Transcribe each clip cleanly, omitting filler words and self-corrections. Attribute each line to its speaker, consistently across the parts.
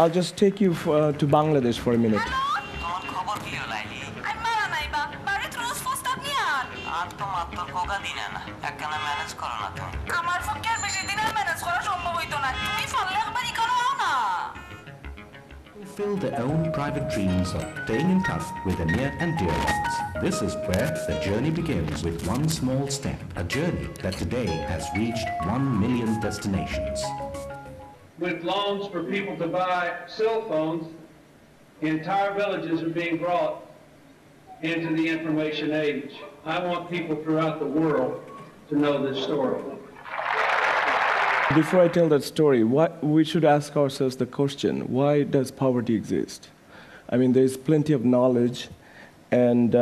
Speaker 1: I'll just take you to Bangladesh for a minute.
Speaker 2: Fulfill their own private dreams of staying in touch with their near and dear ones. This is where the journey begins with one small step, a journey that today has reached 1 million destinations.
Speaker 3: With loans for people to buy cell phones, entire villages are being brought into the information age. I want people throughout the world to know this story.
Speaker 1: Before I tell that story, we should ask ourselves the question, why does poverty exist? I mean, there's plenty of knowledge and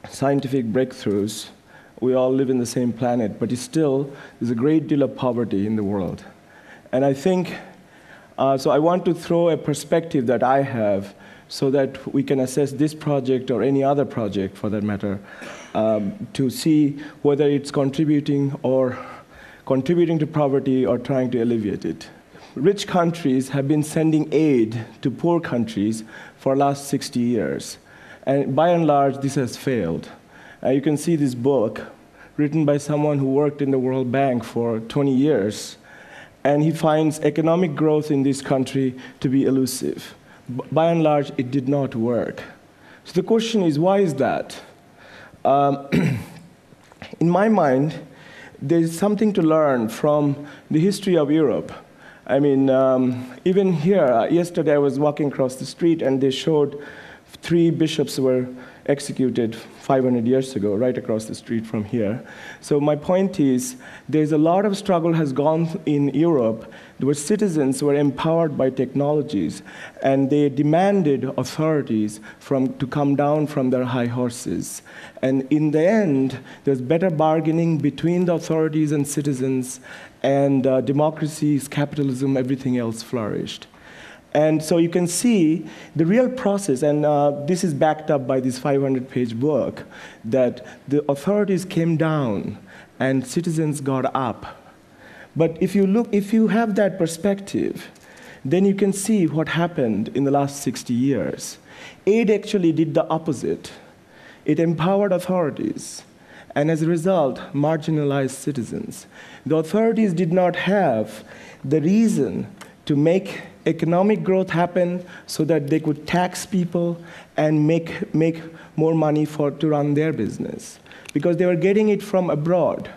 Speaker 1: scientific breakthroughs. We all live in the same planet, but still, there's a great deal of poverty in the world. And I think, so I want to throw a perspective that I have so that we can assess this project or any other project, for that matter, to see whether it's contributing to poverty or trying to alleviate it. Rich countries have been sending aid to poor countries for the last 60 years. And by and large, this has failed. You can see this book written by someone who worked in the World Bank for 20 years. And he finds economic growth in this country to be elusive. By and large, it did not work. So the question is, why is that? In my mind, there's something to learn from the history of Europe. I mean, even here, yesterday I was walking across the street and they showed 3 bishops were executed 500 years ago, right across the street from here. So my point is, there's a lot of struggle has gone in Europe where citizens were empowered by technologies and they demanded authorities to come down from their high horses. And in the end, there's better bargaining between the authorities and citizens, and democracies, capitalism, everything else flourished. And so you can see the real process, and this is backed up by this 500-page book, that the authorities came down and citizens got up. But if you have that perspective, then you can see what happened in the last 60 years. Aid actually did the opposite. It empowered authorities, and as a result, marginalized citizens. The authorities did not have the reason to make economic growth happen so that they could tax people and make more money to run their business, because they were getting it from abroad.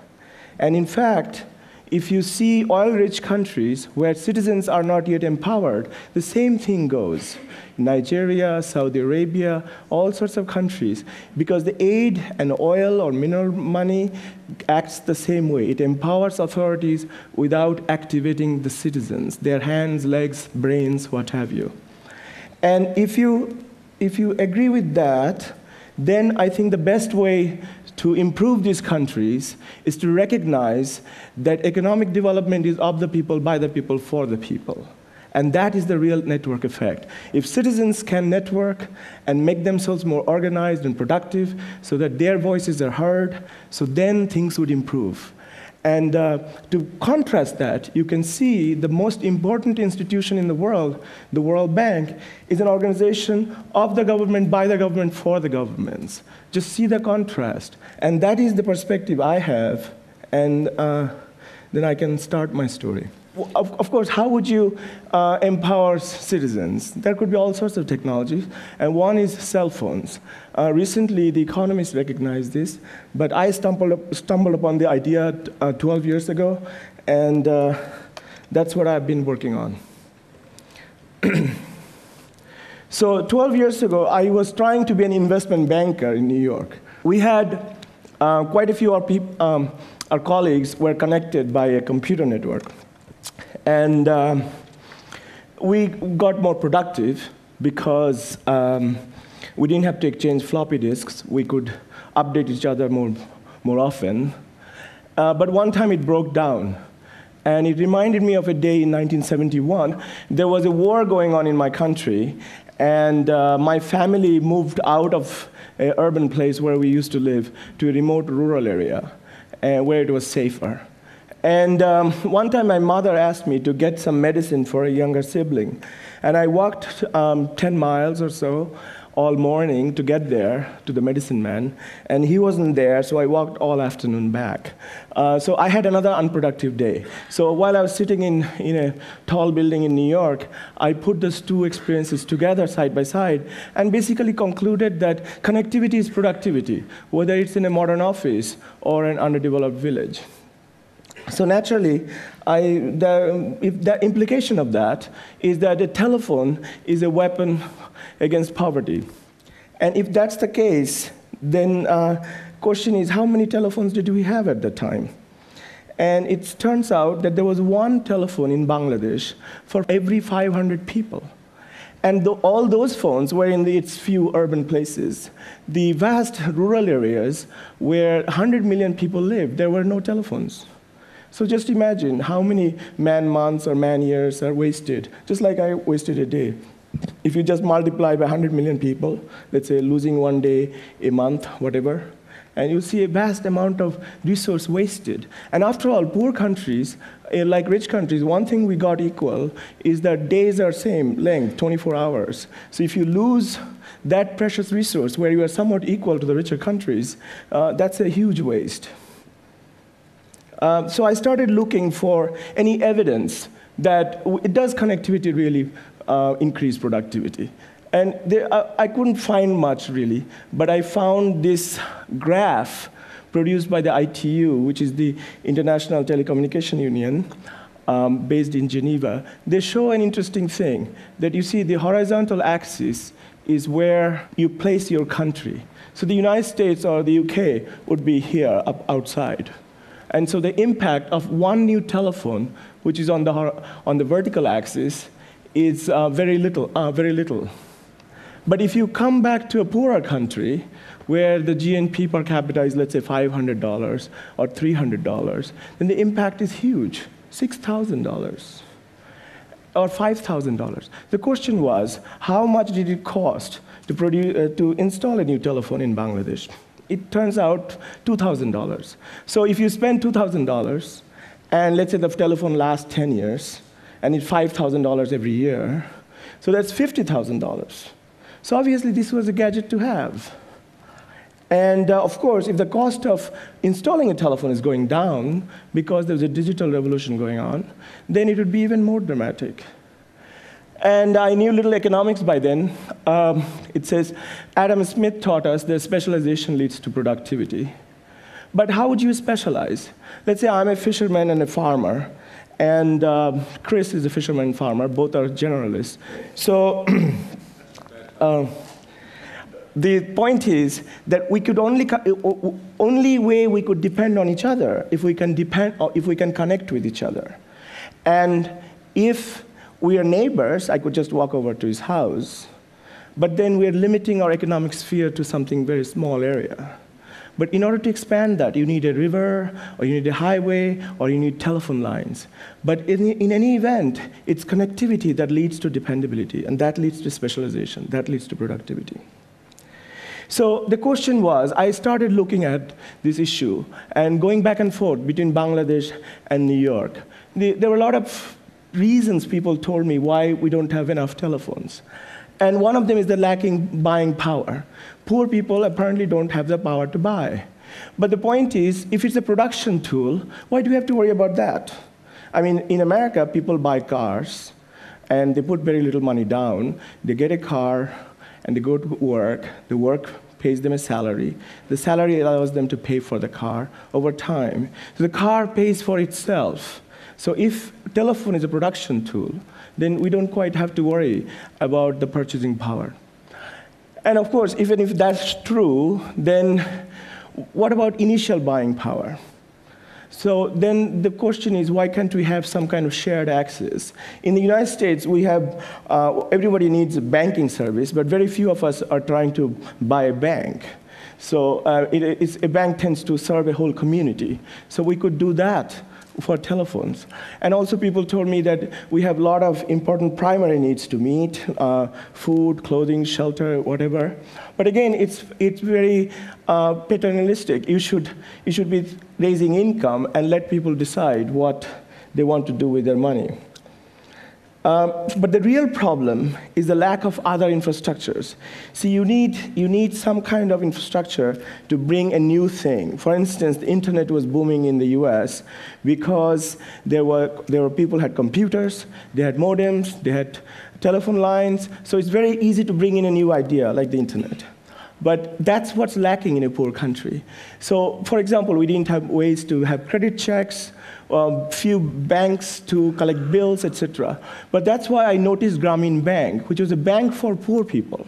Speaker 1: And in fact, if you see oil-rich countries where citizens are not yet empowered, the same thing goes. Nigeria, Saudi Arabia, all sorts of countries, because the aid and oil or mineral money acts the same way. It empowers authorities without activating the citizens, their hands, legs, brains, what have you. And if you agree with that, then I think the best way to improve these countries is to recognize that economic development is of the people, by the people, for the people. And that is the real network effect. If citizens can network and make themselves more organized and productive so that their voices are heard, so then things would improve. And to contrast that, you can see the most important institution in the world, the World Bank, is an organization of the government, by the government, for the governments. Just see the contrast. And that is the perspective I have, and then I can start my story. Of course, how would you empower citizens? There could be all sorts of technologies, and one is cell phones. Recently, the economists recognized this, but I stumbled upon the idea 12 years ago, and that's what I've been working on. So 12 years ago, I was trying to be an investment banker in New York. We had quite a few of our colleagues were connected by a computer network. And we got more productive because we didn't have to exchange floppy disks. We could update each other more often. But one time it broke down. And it reminded me of a day in 1971. There was a war going on in my country, and my family moved out of an urban place where we used to live to a remote rural area where it was safer. And one time my mother asked me to get some medicine for a younger sibling. And I walked 10 miles or so all morning to get there to the medicine man. And he wasn't there, so I walked all afternoon back. So I had another unproductive day. So while I was sitting in a tall building in New York, I put those two experiences together side by side and basically concluded that connectivity is productivity, whether it's in a modern office or an underdeveloped village. So naturally, the implication of that is that a telephone is a weapon against poverty. And if that's the case, then question is, how many telephones did we have at the time? And it turns out that there was one telephone in Bangladesh for every 500 people. And all those phones were in its few urban places. The vast rural areas where 100 million people lived, there were no telephones. So just imagine how many man-months or man-years are wasted, just like I wasted a day. If you just multiply by 100 million people, let's say losing one day, a month, whatever, and you see a vast amount of resource wasted. And after all, poor countries, like rich countries, one thing we got equal is that days are same length, 24 hours. So if you lose that precious resource where you are somewhat equal to the richer countries, that's a huge waste. So I started looking for any evidence that it does connectivity really increase productivity. And I couldn't find much, really, but I found this graph produced by the ITU, which is the International Telecommunication Union, based in Geneva. They show an interesting thing, that you see the horizontal axis is where you place your country. So the United States or the UK would be here, up outside. And so the impact of one new telephone, which is on the vertical axis, is very little. But if you come back to a poorer country, where the GNP per capita is, let's say, $500 or $300, then the impact is huge, $6,000 or $5,000. The question was, how much did it cost to install a new telephone in Bangladesh? It turns out $2,000. So if you spend $2,000, and let's say the telephone lasts 10 years, and it's $5,000 every year, so that's $50,000. So obviously, this was a gadget to have. And of course, if the cost of installing a telephone is going down because there's a digital revolution going on, then it would be even more dramatic. And I knew little economics by then. It says, Adam Smith taught us that specialization leads to productivity. But how would you specialize? Let's say I'm a fisherman and a farmer, and Chris is a fisherman and farmer. Both are generalists. So the point is that we could only way we could depend on each other if we can connect with each other. And if we are neighbors, I could just walk over to his house, but then we're limiting our economic sphere to something very small area. But in order to expand that, you need a river, or you need a highway, or you need telephone lines. But in any event, it's connectivity that leads to dependability, and that leads to specialization, that leads to productivity. So the question was, I started looking at this issue and going back and forth between Bangladesh and New York. There were a lot of reasons people told me why we don't have enough telephones. And one of them is the lacking buying power. Poor people apparently don't have the power to buy. But the point is, if it's a production tool, why do we have to worry about that? I mean, in America, people buy cars, and they put very little money down. They get a car, and they go to work. The work pays them a salary. The salary allows them to pay for the car over time. So the car pays for itself. So if telephone is a production tool, then we don't quite have to worry about the purchasing power. And of course, even if that's true, then what about initial buying power? So then the question is, why can't we have some kind of shared access? In the United States, we have, everybody needs a banking service, but very few of us are trying to buy a bank. So a bank tends to serve a whole community. So we could do that for telephones. And also people told me that we have a lot of important primary needs to meet, food, clothing, shelter, whatever. But again, it's very paternalistic. You should be raising income and let people decide what they want to do with their money. But the real problem is the lack of other infrastructures. See, you need some kind of infrastructure to bring a new thing. For instance, the internet was booming in the US because there were people who had computers, they had modems, they had telephone lines, so it's very easy to bring in a new idea like the internet. But that's what's lacking in a poor country. So, for example, we didn't have ways to have credit checks, few banks to collect bills, etc. But that's why I noticed Grameen Bank, which was a bank for poor people,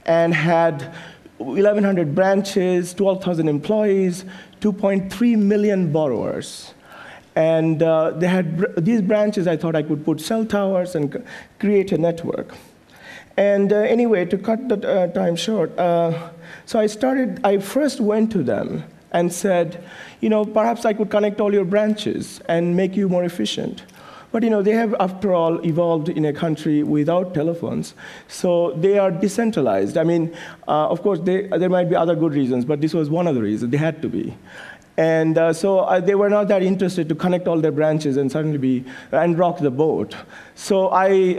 Speaker 1: and had 1,100 branches, 12,000 employees, 2.3 million borrowers. And they had these branches. I thought I could put cell towers and create a network. And anyway, to cut the time short, so I first went to them and said, perhaps I could connect all your branches and make you more efficient. But they have, after all, evolved in a country without telephones, so they are decentralized. I mean, of course, there might be other good reasons, but this was one of the reasons. They had to be. And so they were not that interested to connect all their branches and suddenly and rock the boat. So I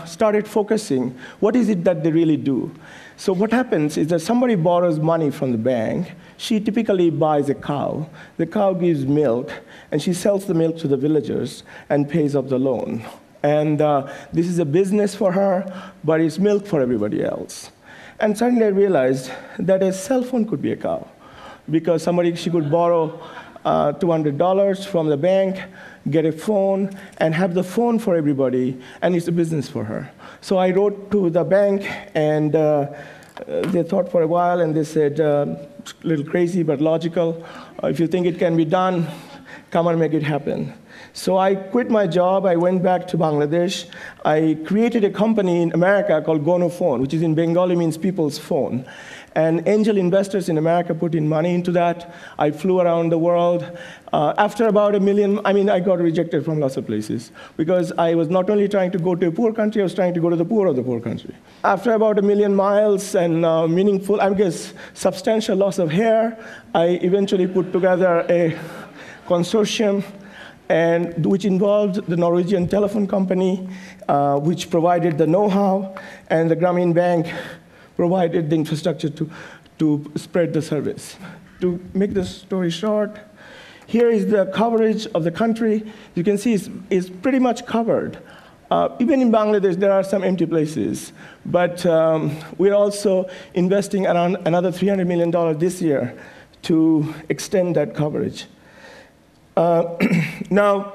Speaker 1: started focusing, what is it that they really do? So what happens is that somebody borrows money from the bank. She typically buys a cow. The cow gives milk, and she sells the milk to the villagers and pays off the loan. And this is a business for her, but it's milk for everybody else. And suddenly I realized that a cell phone could be a cow, because she could borrow $200 from the bank, get a phone, and have the phone for everybody, and it's a business for her. So I wrote to the bank, and they thought for a while, and they said, a little crazy but logical, if you think it can be done, come and make it happen. So I quit my job, I went back to Bangladesh. I created a company in America called Gono Phone, which is in Bengali means people's phone. And angel investors in America put in money into that. I flew around the world. After about 1 million, I got rejected from lots of places, because I was not only trying to go to a poor country, I was trying to go to the poor of the poor country. After about 1 million miles and meaningful, substantial loss of hair, I eventually put together a consortium, which involved the Norwegian telephone company, which provided the know-how, and the Grameen Bank provided the infrastructure to spread the service. To make the story short, here is the coverage of the country. You can see it's pretty much covered. Even in Bangladesh, there are some empty places. But we're also investing around another $300 million this year to extend that coverage. Now,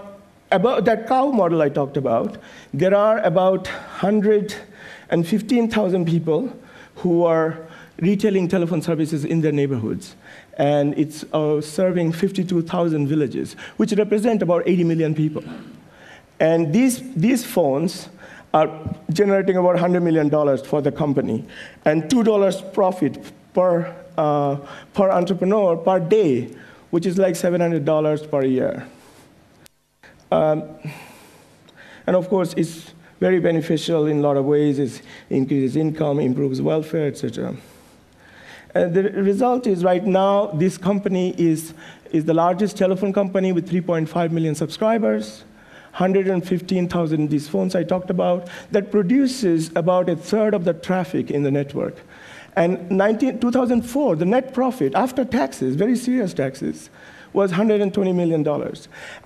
Speaker 1: about that cow model I talked about, there are about 115,000 people who are retailing telephone services in their neighborhoods. And it's serving 52,000 villages, which represent about 80 million people. And these phones are generating about $100 million for the company, and $2 profit per entrepreneur per day, which is like $700 per year. And of course, it's very beneficial in a lot of ways. It increases income, improves welfare, etc. The result is, right now, this company is the largest telephone company with 3.5 million subscribers, 115,000 these phones I talked about, that produces about a third of the traffic in the network. And 2004, the net profit after taxes, very serious taxes, was $120 million.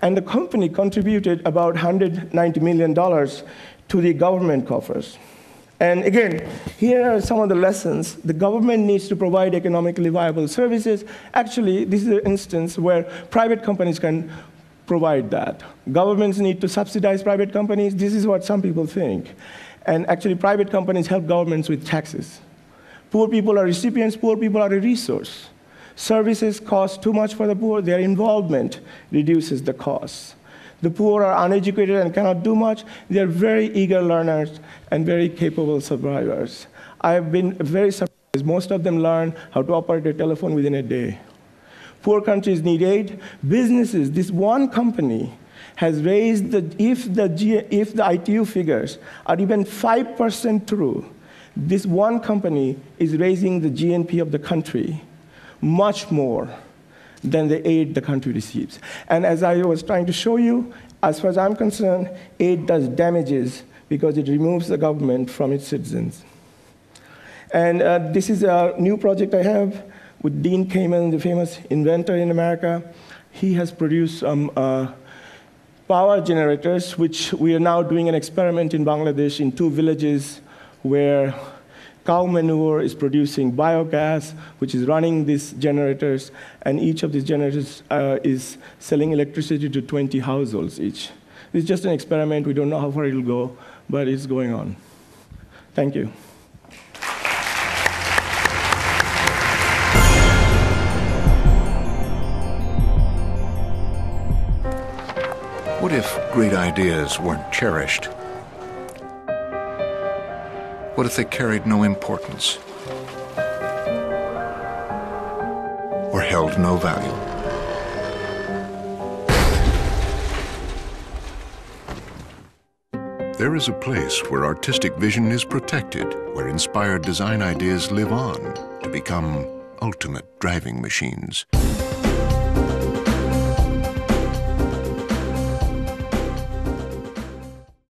Speaker 1: And the company contributed about $190 million to the government coffers. And again, here are some of the lessons. The government needs to provide economically viable services. Actually, this is an instance where private companies can provide that. Governments need to subsidize private companies. This is what some people think. And actually, private companies help governments with taxes. Poor people are recipients, poor people are a resource. Services cost too much for the poor, their involvement reduces the costs. The poor are uneducated and cannot do much. They are very eager learners and very capable survivors. I have been very surprised. Most of them learn how to operate a telephone within a day. Poor countries need aid. Businesses, this one company has raised, if the ITU figures are even 5% true, this one company is raising the GNP of the country much more than the aid the country receives. And as I was trying to show you, as far as I'm concerned, aid does damages because it removes the government from its citizens. And this is a new project I have with Dean Kamen, the famous inventor in America. He has produced some power generators, which we are now doing an experiment in Bangladesh in 2 villages where cow manure is producing biogas, which is running these generators, and each of these generators is selling electricity to 20 households each. It's just an experiment. We don't know how far it'll go, but it's going on. Thank you.
Speaker 4: What if great ideas weren't cherished? What if they carried no importance or held no value? There is a place where artistic vision is protected, where inspired design ideas live on to become ultimate driving machines.